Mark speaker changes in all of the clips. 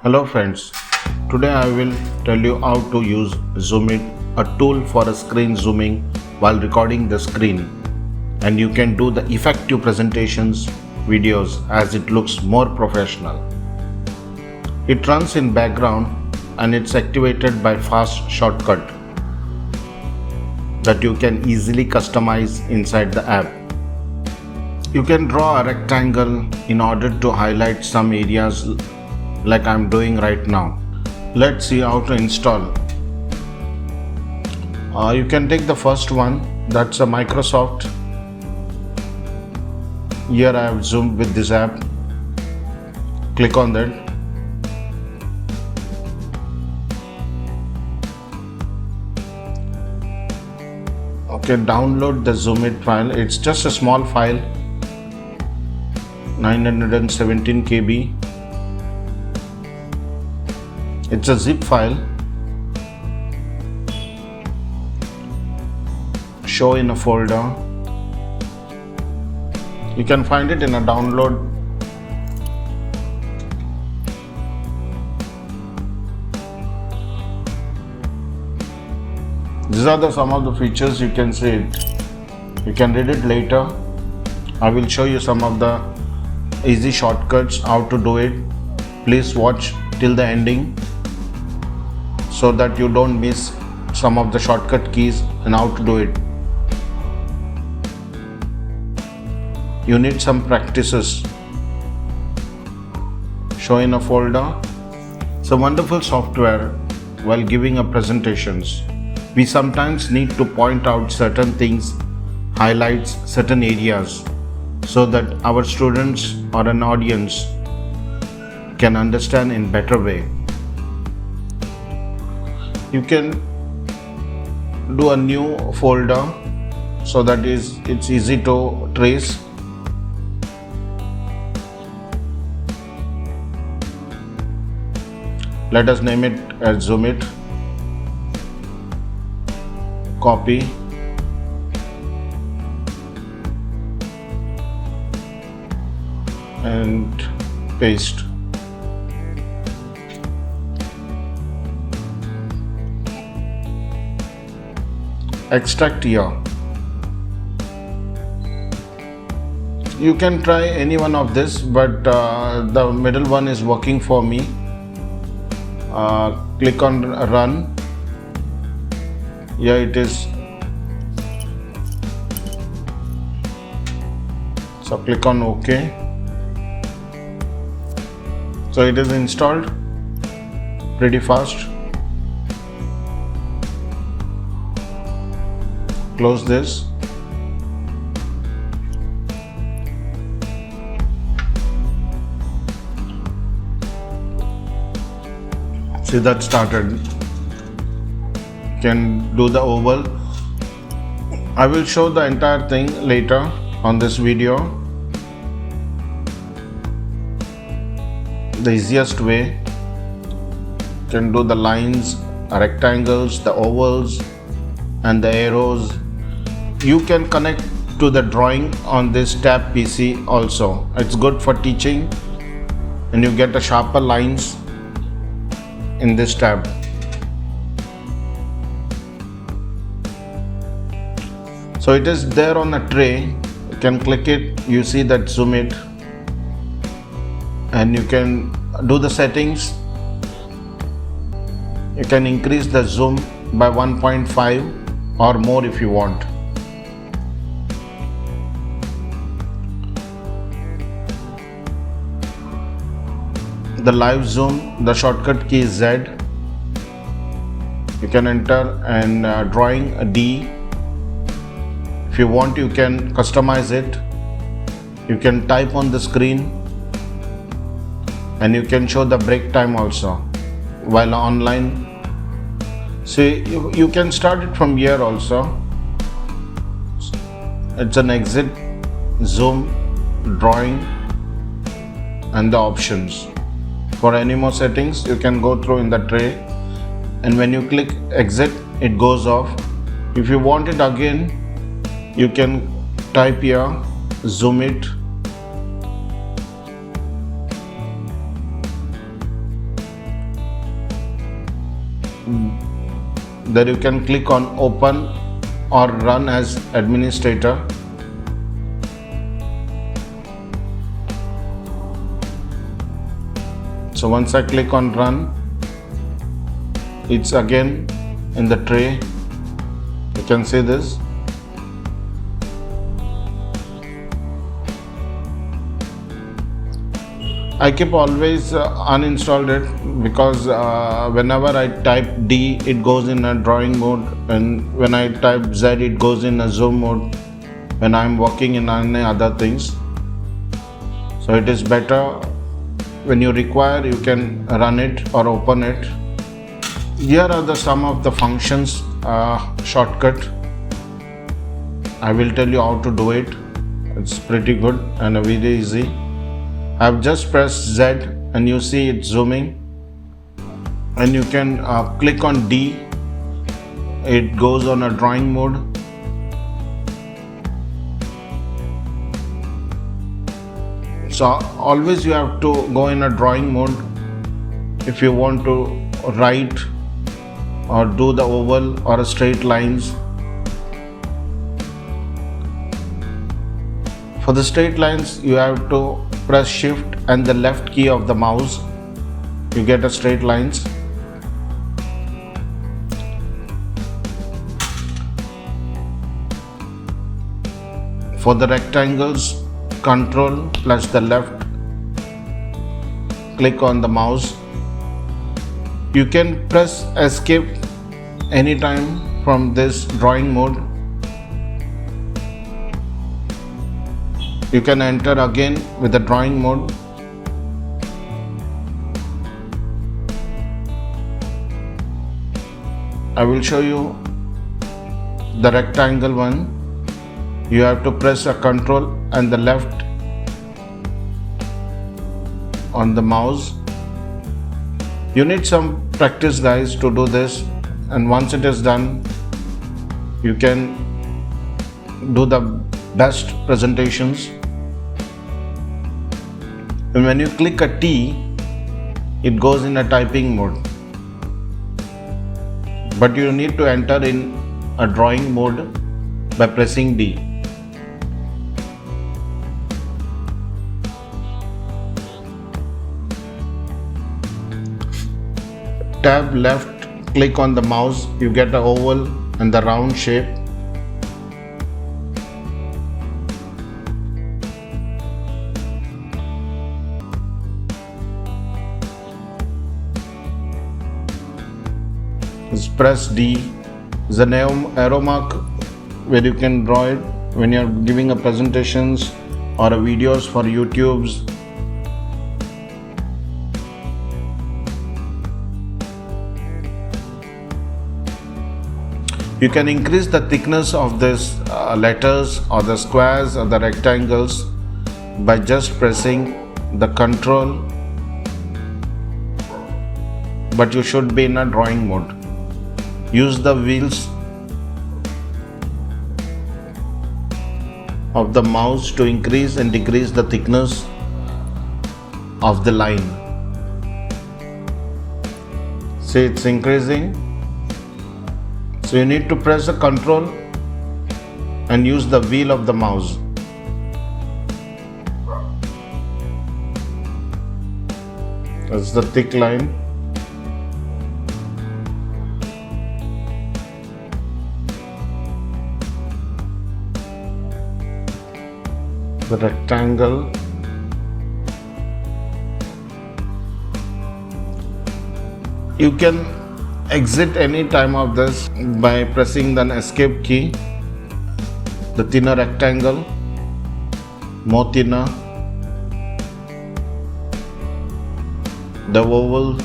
Speaker 1: Hello friends, today I will tell you how to use ZoomIT, a tool for a screen zooming while recording the screen, and you can do the effective presentations videos as it looks more professional. It runs in background and it's activated by fast shortcut that you can easily customize inside the app. You can draw a rectangle in order to highlight some areas like I'm doing right now. Let's see how to install. You can take the first one, that's a Microsoft. Here I have zoomed with this app. Click on that. Okay, download the ZoomIT file. It's just a small file, 917 KB. It's a zip file. Show in a folder. You can find it in a download. These are some of the features. You can see it. You can read it later. I will show you some of the easy shortcuts how to do it. Please watch till the ending so that you don't miss some of the shortcut keys and how to do it. You need some practices. Show in a folder. It's a wonderful software while giving a presentations. We sometimes need to point out certain things, highlights certain areas so that our students or an audience can understand in better way. You can do a new folder so that it's easy to trace. Let us name it as ZoomIT. Copy. And paste. Extract here. You can try any one of this, but the middle one is working for me. Click on run. Here it is. So click on OK. So it is installed pretty fast. Close this. See, that started. You can do the oval. I will show the entire thing later on this video. The easiest way. You can do the lines, rectangles, the ovals and the arrows. You can connect to the drawing on this tab PC also. It's good for teaching and you get a sharper lines in this tab. So it is there on a tray. You can click it, you see that ZoomIT, and you can do the settings. You can increase the zoom by 1.5 or more if you want. The live zoom, the shortcut key is Z. You can enter and drawing a D. If you want, you can customize it. You can type on the screen and you can show the break time also while online. See, you can start it from here also. It's an exit, zoom, drawing and the options. For any more settings, you can go through in the tray, and when you click exit, it goes off. If you want it again, you can type here ZoomIT There you can click on open or run as administrator. So once I click on run, it's again in the tray. You can see this. I keep always uninstalled it because whenever I type D, it goes in a drawing mode, and when I type Z, it goes in a zoom mode when I'm working in any other things. So it is better when you require, you can run it or open it. Here are the some of the functions shortcut. I will tell you how to do it. It's pretty good and very easy. I've just pressed Z and you see it zooming, and you can click on D. It goes on a drawing mode. So always you have to go in a drawing mode if you want to write or do the oval or straight lines. For the straight lines, you have to press shift and the left key of the mouse. You get a straight lines. For the rectangles, control plus the left click on the mouse. You can press escape anytime from this drawing mode. You can enter again with the drawing mode. I will show you the rectangle one. You have to press a control and the left on the mouse. You need some practice, guys, to do this, and once it is done, you can do the best presentations. And when you click a T, it goes in a typing mode. But you need to enter in a drawing mode by pressing D. Tab left, click on the mouse, you get an oval and the round shape. Just press D. There's an arrow mark where you can draw it when you're giving a presentations or a videos for YouTube's. You can increase the thickness of this letters or the squares or the rectangles by just pressing the control, but you should be in a drawing mode. Use the wheels of the mouse to increase and decrease the thickness of the line. See, it's increasing. So you need to press the control and use the wheel of the mouse. That's the thick line. The rectangle. You can exit any time of this by pressing the escape key. The thinner rectangle, more thinner. The oval.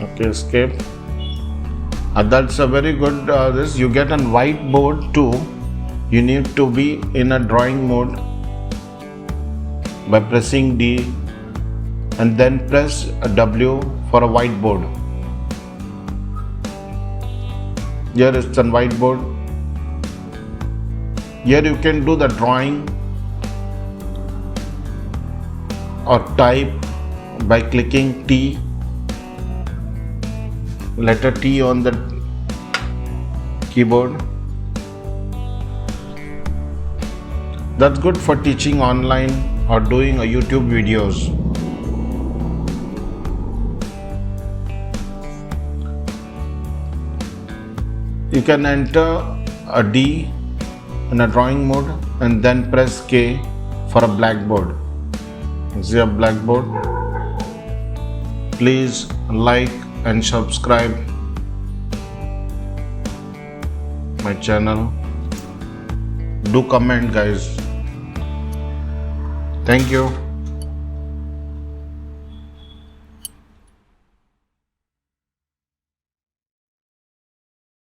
Speaker 1: Okay, escape. That's a very good this. You get a whiteboard too. You need to be in a drawing mode by pressing D and then press a W for a whiteboard. Here is a whiteboard. Here you can do the drawing or type by clicking T, letter T on the keyboard. That's good for teaching online or doing a YouTube videos. You can enter a D in a drawing mode and then press K for a blackboard. See a blackboard. Please like and subscribe my channel. Do comment, guys. Thank you.